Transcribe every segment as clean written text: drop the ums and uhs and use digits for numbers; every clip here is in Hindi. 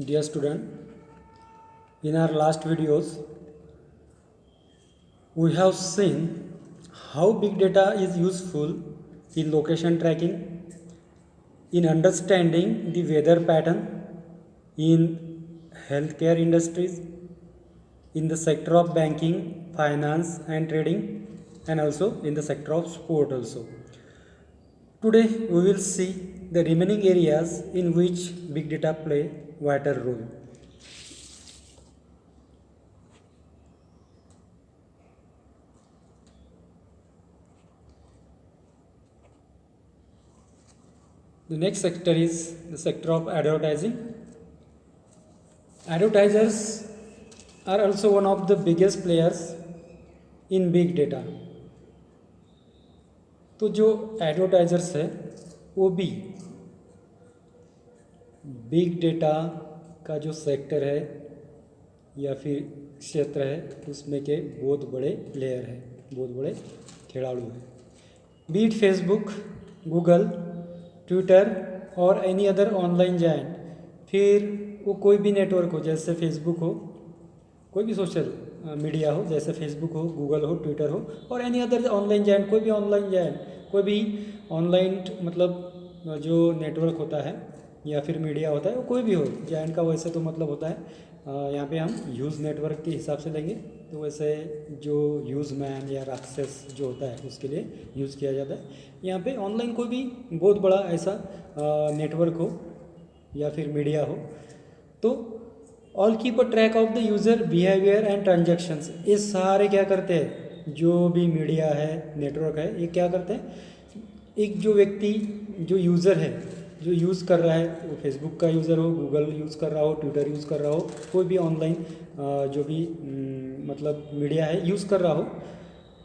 Dear student, in our last videos, we have seen how big data is useful in location tracking, in understanding the weather pattern, in healthcare industries, in the sector of banking, finance and trading, and also in the sector of sport also. Today we will see the remaining areas in which big data play vital role. The next sector is the sector of advertising. Advertisers are also one of the biggest players in big data. तो जो एडवर्टाइजर्स है वो भी बिग डेटा का जो सेक्टर है या फिर क्षेत्र है उसमें के बहुत बड़े प्लेयर हैं, बहुत बड़े खिलाड़ू हैं. बीट फेसबुक, गूगल, ट्विटर और एनी अदर ऑनलाइन जायंट, फिर वो कोई भी नेटवर्क हो जैसे फेसबुक हो, कोई भी सोशल मीडिया हो जैसे फेसबुक हो, गूगल हो, ट्विटर हो और एनी अदर ऑनलाइन जायंट, कोई भी ऑनलाइन जायंट, कोई भी ऑनलाइन मतलब जो नेटवर्क होता है या फिर मीडिया होता है वो कोई भी हो. जायंट का वैसे तो मतलब होता है यहाँ पे हम यूज़ नेटवर्क के हिसाब से लेंगे तो वैसे जो यूज़ मैन या राक्षस जो होता है उसके लिए यूज़ किया जाता है. यहाँ पे ऑनलाइन कोई भी बहुत बड़ा ऐसा नेटवर्क हो या फिर मीडिया हो तो all keep a track of the user behaviour and transactions. ये सारे क्या करते हैं, जो भी मीडिया है, नेटवर्क है, ये क्या करते हैं, एक जो व्यक्ति जो यूज़र है, जो यूज़ कर रहा है, वो फेसबुक का यूज़र हो, गूगल यूज़ कर रहा हो, ट्विटर यूज़ कर रहा हो, कोई भी ऑनलाइन जो भी मतलब मीडिया है यूज़ कर रहा हो,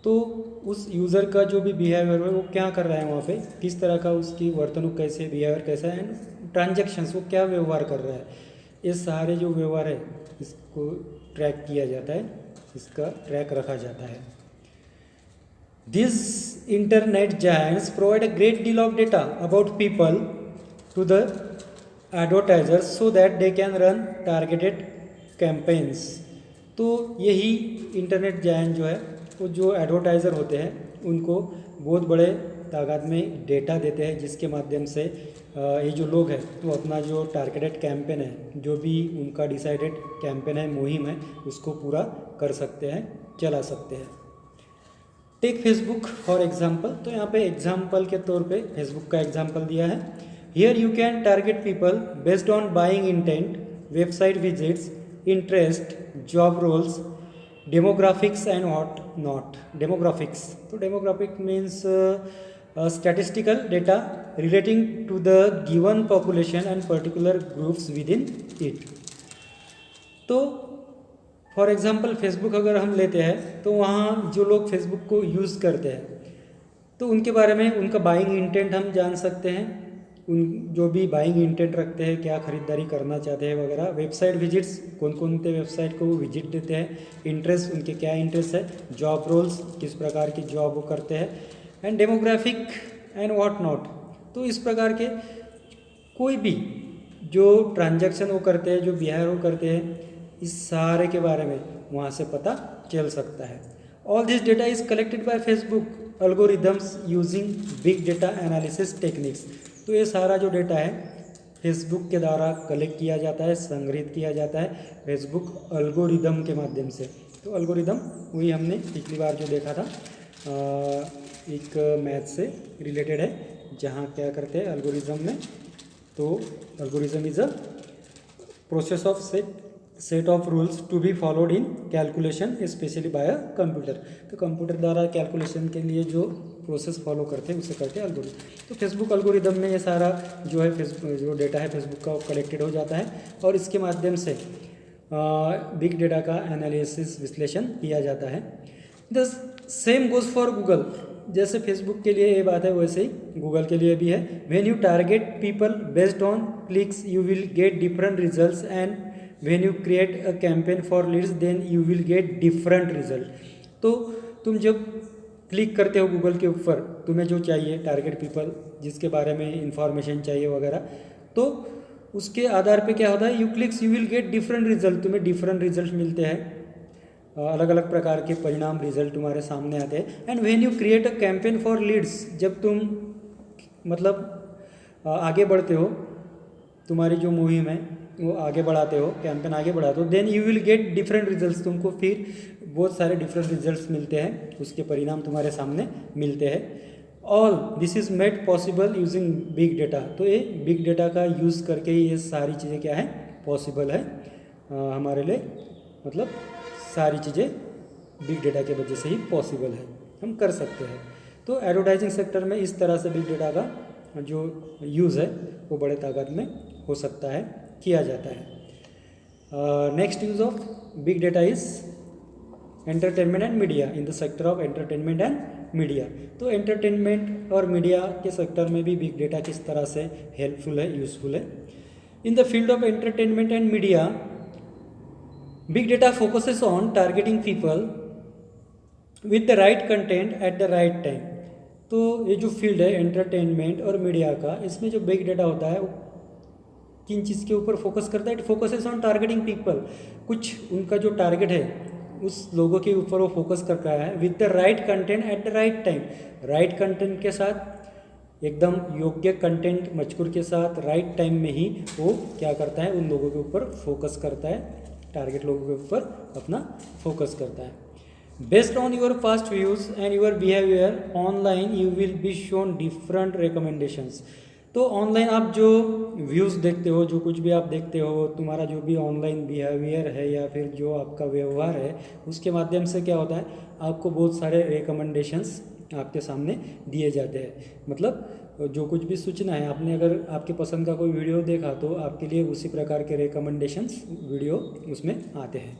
तो उस यूज़र का जो भी बिहेवियर है वो क्या कर रहा है वहाँ पे, किस तरह का उसकी वर्तणूक कैसे, बिहेवियर कैसा है, एंड ट्रांजैक्शंस वो क्या व्यवहार कर रहा है, ये सारे जो व्यवहार है इसको ट्रैक किया जाता है, इसका ट्रैक रखा जाता है. These internet giants provide a great deal of data about people to the advertisers so that they can run targeted campaigns. तो यही इंटरनेट जायंट जो है वो जो एडवर्टाइज़र होते हैं उनको बहुत बड़े तादाद में डेटा देते हैं जिसके माध्यम से ये जो लोग हैं तो अपना जो टारगेटेड कैंपेन है, जो भी उनका डिसाइडेड कैंपेन है, मुहिम है, उसको पूरा कर सकते हैं, चला सकते हैं. Take Facebook for example. तो यहाँ पे एग्जाम्पल के तौर पे फेसबुक का एग्जाम्पल दिया है. Here you can target people based on buying intent, website visits, interest, job roles, demographics and what not. Demographics, तो demographic means statistical data relating to the given population and particular groups within it. तो फॉर एग्जांपल फेसबुक अगर हम लेते हैं तो वहाँ जो लोग फेसबुक को यूज़ करते हैं तो उनके बारे में, उनका बाइंग इंटेंट हम जान सकते हैं, उन जो भी बाइंग इंटेंट रखते हैं, क्या ख़रीदारी करना चाहते हैं वगैरह. वेबसाइट विजिट्स, कौन कौन से वेबसाइट को वो विजिट देते हैं, इंटरेस्ट, उनके क्या इंटरेस्ट है, जॉब रोल्स, किस प्रकार की जॉब वो करते हैं, and demographic and what not. तो इस प्रकार के कोई भी जो ट्रांजैक्शन वो करते हैं, जो बिहेवियर वो करते हैं, इस सारे के बारे में वहाँ से पता चल सकता है. All this data is collected by Facebook algorithms using big data analysis techniques. तो ये सारा जो डेटा है फेसबुक के द्वारा कलेक्ट किया जाता है, संग्रहित किया जाता है फेसबुक अल्गोरिदम के माध्यम से. तो अल्गोरिदम वही हमने पिछली बार जो देखा था एक मैथ से रिलेटेड है, जहाँ क्या करते हैं अल्गोरिदम में, तो algorithm is a process of set of rules to be followed in calculation specially by a computer. तो कंप्यूटर द्वारा कैलकुलेशन के लिए जो प्रोसेस फॉलो करते हैं उसे करते हैं अल्गोरिदम. तो फेसबुक अल्गोरिदम में ये सारा जो है फेसबुक जो डेटा है फेसबुक का कलेक्टेड हो जाता है और इसके माध्यम से बिग डेटा का एनालिसिस, विश्लेषण किया जाता है. The same goes for Google. जैसे फेसबुक के लिए ये बात है वैसे ही गूगल के लिए भी है. When you target people based on clicks you will get different results and when you create a campaign for leads then you will get different result. तो तुम जब क्लिक करते हो गूगल के ऊपर, तुम्हें जो चाहिए टारगेट पीपल जिसके बारे में इंफॉर्मेशन चाहिए वगैरह, तो उसके आधार पे क्या होता है, you clicks you will get different result, तुम्हें डिफरेंट रिजल्ट मिलते हैं, अलग अलग प्रकार के परिणाम रिजल्ट तुम्हारे सामने आते हैं। And when you create a campaign for leads, जब तुम मतलब आगे बढ़ते हो, तुम्हारी जो मुहिम है वो आगे बढ़ाते हो, कैंपेन आगे बढ़ाते हो, then you will get different results, तुमको फिर बहुत सारे डिफरेंट रिजल्ट्स मिलते हैं, उसके परिणाम तुम्हारे सामने मिलते हैं। All this is made possible using big data, तो ये बिग डेटा का यूज़ करके ही ये सारी चीज़ें क्या है, पॉसिबल है हमारे लिए, मतलब सारी चीज़ें बिग डेटा के वजह से ही पॉसिबल है, हम कर सकते हैं। तो एडवर्टाइजिंग सेक्टर में इस तरह से बिग डेटा का जो यूज़ है वो बड़े तादाद में हो सकता है, किया जाता है। Next use of big data is entertainment and media, in the sector of entertainment and media. तो एंटरटेनमेंट और मीडिया के सेक्टर में भी बिग डेटा किस तरह से हेल्पफुल है, यूज़फुल है। In the field of entertainment and media, big data focuses on targeting people with the right content at the right time. तो ये जो फील्ड है एंटरटेनमेंट और मीडिया का, इसमें जो बिग डेटा होता है वो किन चीज़ के ऊपर फोकस करता है, it focuses on targeting people, कुछ उनका जो टारगेट है उस लोगों के ऊपर वो फोकस कर रहा है, with the right content at the right time, right content के साथ, एकदम योग्य कंटेंट मजकूर के साथ, राइट टाइम में ही वो क्या करता है, उन लोगों के ऊपर फोकस करता है, टारगेट लोगों के ऊपर अपना फोकस करता है। Based on your past views and your behaviour online you will be shown different recommendations. तो ऑनलाइन आप जो व्यूज़ देखते हो, जो कुछ भी आप देखते हो, तुम्हारा जो भी ऑनलाइन बिहेवियर है या फिर जो आपका व्यवहार है, उसके माध्यम से क्या होता है, आपको बहुत सारे रिकमेंडेशंस आपके सामने दिए जाते हैं। मतलब जो कुछ भी सूचना है, आपने अगर आपके पसंद का कोई वीडियो देखा तो आपके लिए उसी प्रकार के रिकमेंडेशंस वीडियो उसमें आते हैं।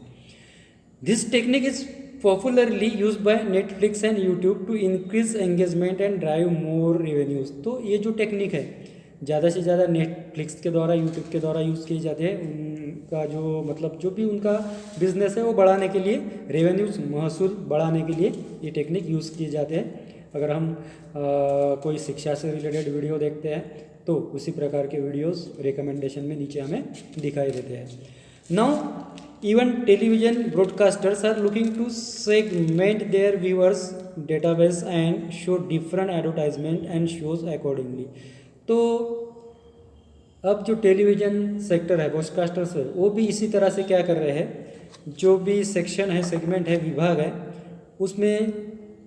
This technique is popularly use by Netflix and YouTube to increase engagement and drive more revenues. तो ये जो टेक्निक है ज़्यादा से ज़्यादा नेटफ्लिक्स के द्वारा, यूट्यूब के द्वारा यूज़ किए जाते हैं, उनका जो मतलब जो भी उनका बिजनेस है वो बढ़ाने के लिए, रेवेन्यूज महसूल बढ़ाने के लिए ये टेक्निक यूज़ किए जाते हैं। अगर हम कोई शिक्षा से रिलेटेड वीडियो देखते हैं तो उसी प्रकार के वीडियोस रिकमेंडेशन में नीचे हमें दिखाई देते हैं। Now even television broadcasters are looking to segment their viewers database and show different advertisement and shows accordingly। तो अब जो टेलीविज़न सेक्टर है, ब्रॉडकास्टर्स है, वो भी इसी तरह से क्या कर रहे हैं, जो भी सेक्शन है, सेगमेंट है, विभाग है, उसमें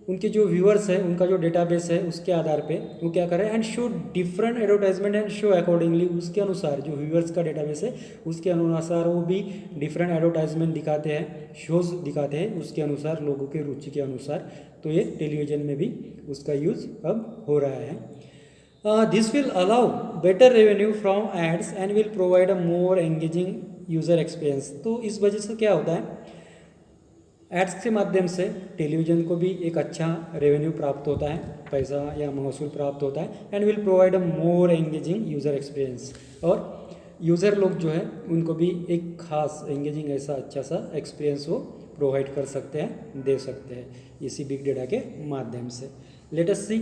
उनके जो व्यूअर्स है, उनका जो डेटाबेस है, उसके आधार पे वो क्या कर रहे हैं, and show different advertisement and show accordingly, उसके अनुसार जो व्यूअर्स का डेटाबेस है उसके अनुसार वो भी डिफरेंट एडवर्टाइजमेंट दिखाते हैं, शोज दिखाते हैं उसके अनुसार, लोगों के रुचि के अनुसार। तो ये टेलीविज़न में भी उसका यूज़ अब हो रहा है। This will allow better revenue from ads and will provide a more engaging user experience. तो इस वजह से क्या होता है, एड्स के माध्यम से टेलीविज़न को भी एक अच्छा रेवेन्यू प्राप्त होता है, पैसा या महसूल प्राप्त होता है, and will provide a more engaging user experience, और यूज़र लोग जो है उनको भी एक खास एंगेजिंग ऐसा अच्छा सा एक्सपीरियंस वो प्रोवाइड कर सकते हैं, दे सकते हैं इसी बिग डेटा के माध्यम से। Let us see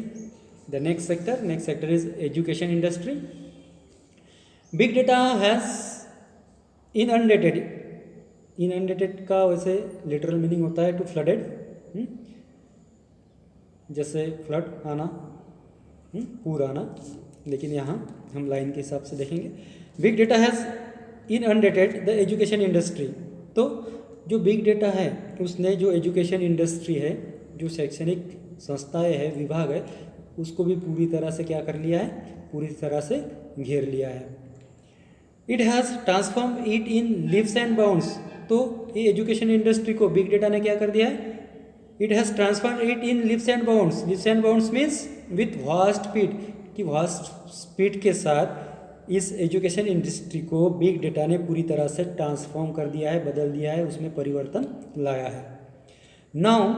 the next sector. Next sector is education industry. Big data has inundated का वैसे लिटरल मीनिंग होता है टू फ्लडेड, जैसे फ्लड आना, पूर आना, लेकिन यहाँ हम लाइन के हिसाब से देखेंगे। Big data has inundated the education industry. तो जो बिग डेटा है उसने जो एजुकेशन इंडस्ट्री है, जो शैक्षणिक संस्थाएं है, विभाग है, उसको भी पूरी तरह से क्या कर लिया है, पूरी तरह से घेर लिया है। It has transform it in leaves and bounds. तो ये एजुकेशन इंडस्ट्री को बिग डेटा ने क्या कर दिया है, it has transform it in leaves and bounds. Leaves and bounds means with vast speed, कि वास्ट स्पीड के साथ इस एजुकेशन इंडस्ट्री को बिग डेटा ने पूरी तरह से ट्रांसफॉर्म कर दिया है, बदल दिया है, उसमें परिवर्तन लाया है। Now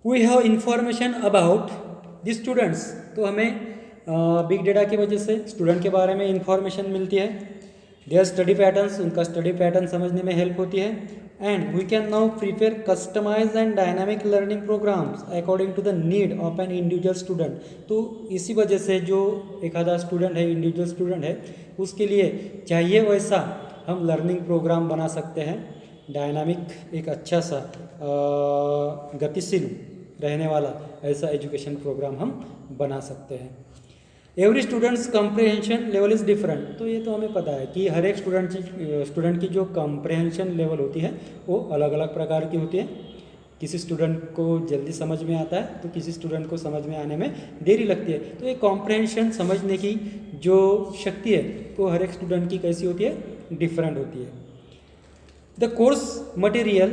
we have information about the students. तो हमें बिग डेटा की वजह से स्टूडेंट के बारे में इंफॉर्मेशन मिलती है। देयर स्टडी पैटर्न्स, उनका स्टडी पैटर्न समझने में हेल्प होती है। And we can now prepare customise and dynamic learning programmes according to the need of an individual student. तो इसी वजह से जो एक आधा स्टूडेंट है, इंडिविजुअल स्टूडेंट है, उसके लिए चाहिए वैसा हम लर्निंग प्रोग्राम बना सकते हैं। डायनामिक, एक अच्छा सा गतिशील रहने वाला ऐसा एजुकेशन प्रोग्राम हम बना सकते हैं। Every students comprehension level is different. तो ये तो हमें पता है कि हर एक स्टूडेंट की जो कंप्रहेंशन लेवल होती है वो अलग अलग प्रकार की होती है। किसी स्टूडेंट को जल्दी समझ में आता है तो किसी स्टूडेंट को समझ में आने में देरी लगती है। तो ये कॉम्प्रहेंशन, समझने की जो शक्ति है वो हर एक स्टूडेंट की कैसी होती है, डिफरेंट होती है। The course material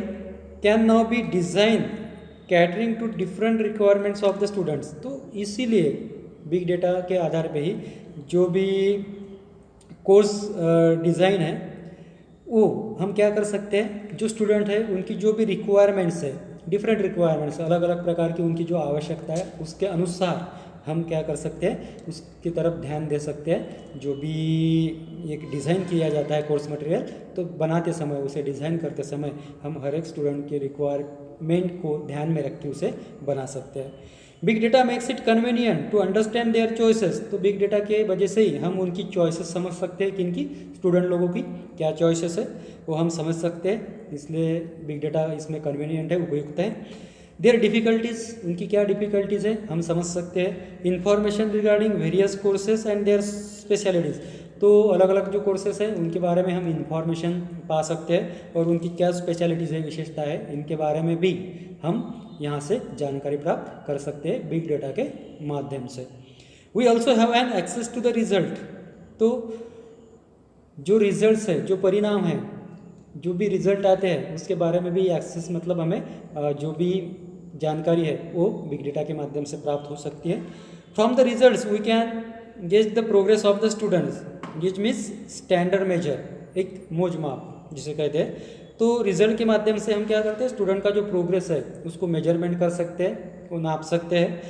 can now be design catering to different requirements of the students. तो इसीलिए बिग डेटा के आधार पे ही जो भी कोर्स डिज़ाइन है वो हम क्या कर सकते हैं, जो स्टूडेंट है उनकी जो भी रिक्वायरमेंट्स है, डिफरेंट रिक्वायरमेंट्स, अलग अलग प्रकार की उनकी जो आवश्यकता है उसके अनुसार हम क्या कर सकते हैं, उसकी तरफ ध्यान दे सकते हैं। जो भी एक डिज़ाइन किया जाता है कोर्स मटेरियल, तो बनाते समय, उसे डिज़ाइन करते समय हम हर एक स्टूडेंट के रिक्वायरमेंट को ध्यान में रख के उसे बना सकते हैं। Big data makes it convenient to understand their choices. तो बिग डेटा के वजह से ही हम उनकी चॉइसेस समझ सकते हैं, किनकी, स्टूडेंट लोगों की क्या चॉइसेस है वो हम समझ सकते हैं। इसलिए बिग डेटा इसमें कन्वीनियंट है, उपयुक्त है। देयर डिफ़िकल्टीज़, उनकी क्या डिफ़िकल्टीज़ है हम समझ सकते हैं। Information regarding various courses and their specialities. तो अलग अलग जो कोर्सेज हैं उनके बारे में हम इंफॉर्मेशन पा सकते हैं और उनकी क्या स्पेशलिटीज़ है, विशेषता है, इनके बारे में भी हम यहाँ से जानकारी प्राप्त कर सकते हैं बिग डेटा के माध्यम से। We also have an access to the result. तो जो रिजल्ट्स है, जो परिणाम है, जो भी रिजल्ट आते हैं उसके बारे में भी एक्सेस, मतलब हमें जो भी जानकारी है वो बिग डेटा के माध्यम से प्राप्त हो सकती है। From the results we can gauge the progress of the students. Gauge means standard measure, एक मोज माप जिसे कहते हैं। तो रिजल्ट के माध्यम से हम क्या करते हैं, स्टूडेंट का जो प्रोग्रेस है उसको मेजरमेंट कर सकते हैं, वो नाप सकते हैं।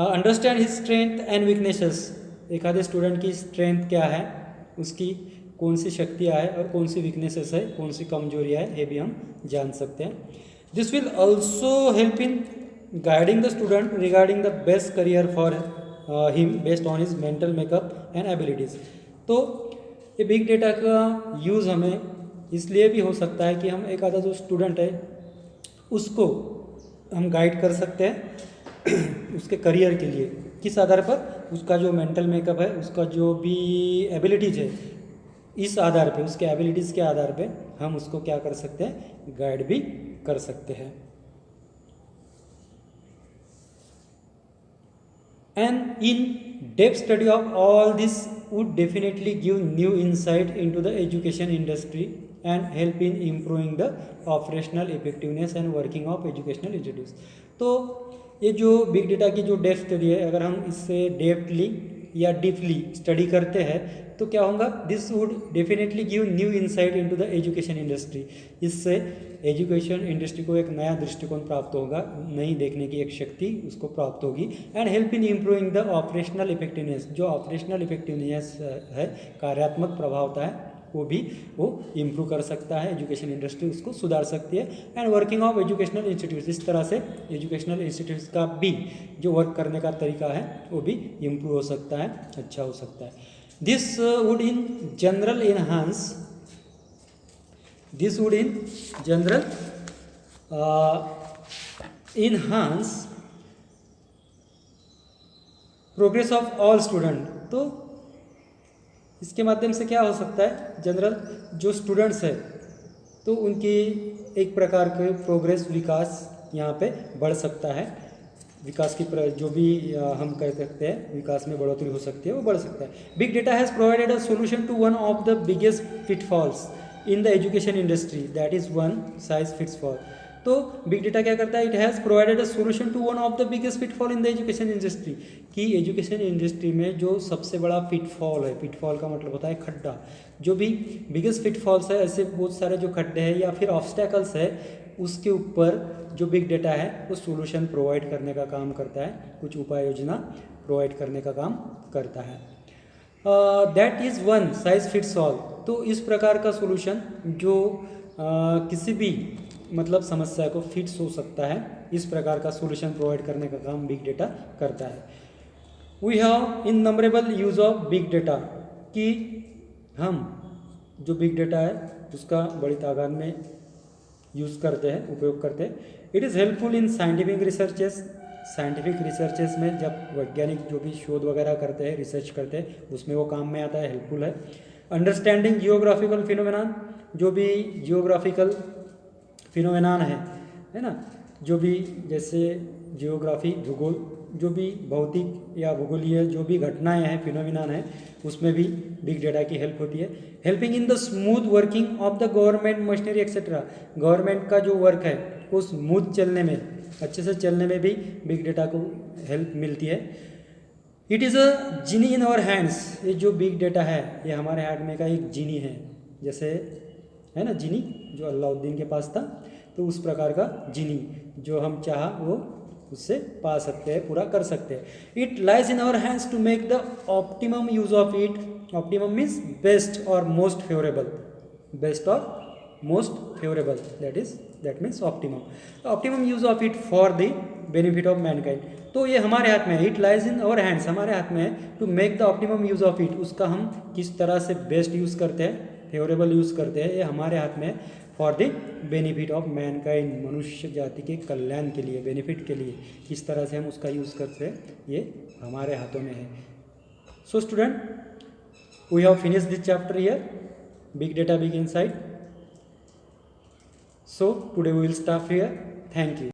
Understand his strength and weaknesses. एक आधे स्टूडेंट की स्ट्रेंथ क्या है, उसकी कौन सी शक्तियाँ है और कौन सी वीकनेसेस है, कौन सी कमजोरियाँ है, ये भी हम जान सकते हैं। This will also help in guiding the student regarding the best career for him based on his mental makeup and abilities. तो ये बिग डेटा का यूज़ हमें इसलिए भी हो सकता है कि हम एक आधा जो स्टूडेंट है उसको हम गाइड कर सकते हैं उसके करियर के लिए। किस आधार पर, उसका जो मेंटल मेकअप है, उसका जो भी एबिलिटीज़ है, इस आधार पे, उसके एबिलिटीज़ के आधार पे हम उसको क्या कर सकते हैं, गाइड भी कर सकते हैं। And in depth study of all this would definitely give new insight into the education industry and help in improving the operational effectiveness and working of educational institutes. तो ये जो बिग डेटा की जो डेप्थ स्टडी है, अगर हम इससे डेप्थली या डीपली स्टडी करते हैं तो क्या होगा, this would definitely give new insight into the education industry. इससे एजुकेशन इंडस्ट्री को एक नया दृष्टिकोण प्राप्त होगा, नई देखने की एक शक्ति उसको प्राप्त होगी। And help in improving the operational effectiveness. जो ऑपरेशनल इफेक्टिवनेस है, कार्यात्मक प्रभावता है, वो इम्प्रूव कर सकता है, एजुकेशन इंडस्ट्री उसको सुधार सकती है। And working of educational institutes, इस तरह से एजुकेशनल इंस्टीट्यूट्स का भी जो वर्क करने का तरीका है वो भी इम्प्रूव हो सकता है, अच्छा हो सकता है। This would in general enhance progress of all student. तो इसके माध्यम से क्या हो सकता है, जनरल जो स्टूडेंट्स है तो उनकी एक प्रकार के प्रोग्रेस, विकास यहाँ पे बढ़ सकता है। विकास की जो भी हम कह सकते हैं विकास में बढ़ोतरी हो सकती है, वो बढ़ सकता है। Big data has provided a solution to one of the biggest pitfalls in the education industry, that is one size fits all. तो बिग डेटा क्या करता है, it has provided a solution to one of the biggest pitfall in the education industry. कि एजुकेशन इंडस्ट्री में जो सबसे बड़ा पिटफॉल है, पिटफॉल का मतलब होता है खड्डा, जो भी बिगेस्ट पिटफॉल्स है, ऐसे बहुत सारे जो खड्डे हैं या फिर ऑब्स्टैकल्स है, उसके ऊपर जो बिग डेटा है वो सोल्यूशन प्रोवाइड करने का काम करता है, कुछ उपाय योजना प्रोवाइड करने का काम करता है। That is one size fits all. तो तो इस प्रकार का सॉल्यूशन जो किसी भी मतलब समस्या को फिक्स हो सकता है, इस प्रकार का सॉल्यूशन प्रोवाइड करने का काम बिग डेटा करता है। We have innumerable use of big data, कि हम जो बिग डेटा है उसका बड़ी तादाद में यूज़ करते हैं, उपयोग करते हैं। It is helpful in scientific researches, scientific researches में जब वैज्ञानिक जो भी शोध वगैरह करते हैं, रिसर्च करते हैं, उसमें वो काम में आता है, हेल्पफुल है। अंडरस्टैंडिंग जियोग्राफिकल फिनोमेना, जो भी जियोग्राफिकल फिनोमेनान है ना, जो भी जैसे जियोग्राफी भूगोल, जो भी भौतिक या भूगोलीय जो भी घटनाएं हैं, फिनोमेनान है, उसमें भी बिग डेटा की हेल्प होती है। Helping in the smooth working of the government machinery etcetera, government का जो वर्क है वो स्मूथ चलने में, अच्छे से चलने में भी बिग डेटा को हेल्प मिलती है। It is a genie in our hands, ये जो बिग डेटा है ये हमारे हाथ में का एक जीनी है, जैसे है ना जीनी जो अलाउद्दीन के पास था, तो उस प्रकार का जीनी जो हम चाह वो उससे पा सकते हैं, पूरा कर सकते हैं। It lies in our hands to make the optimum use of it. Optimum means best और मोस्ट फेवरेबल, बेस्ट और most favourable, that means optimum. Optimum use of it for the benefit of mankind, तो ये हमारे हाथ में है। It lies in our hands, हमारे हाथ में है, to make the optimum use of it, उसका हम किस तरह से बेस्ट यूज़ करते हैं, फेवरेबल यूज़ करते हैं, ये हमारे हाथ में है। For the benefit of Mankind, मनुष्य जाति के कल्याण के लिए, बेनिफिट के लिए किस तरह से हम उसका यूज़ करते हैं, ये हमारे हाथों में है। So student, we have finish this chapter here, big data big insight. So today we will stop here. Thank you.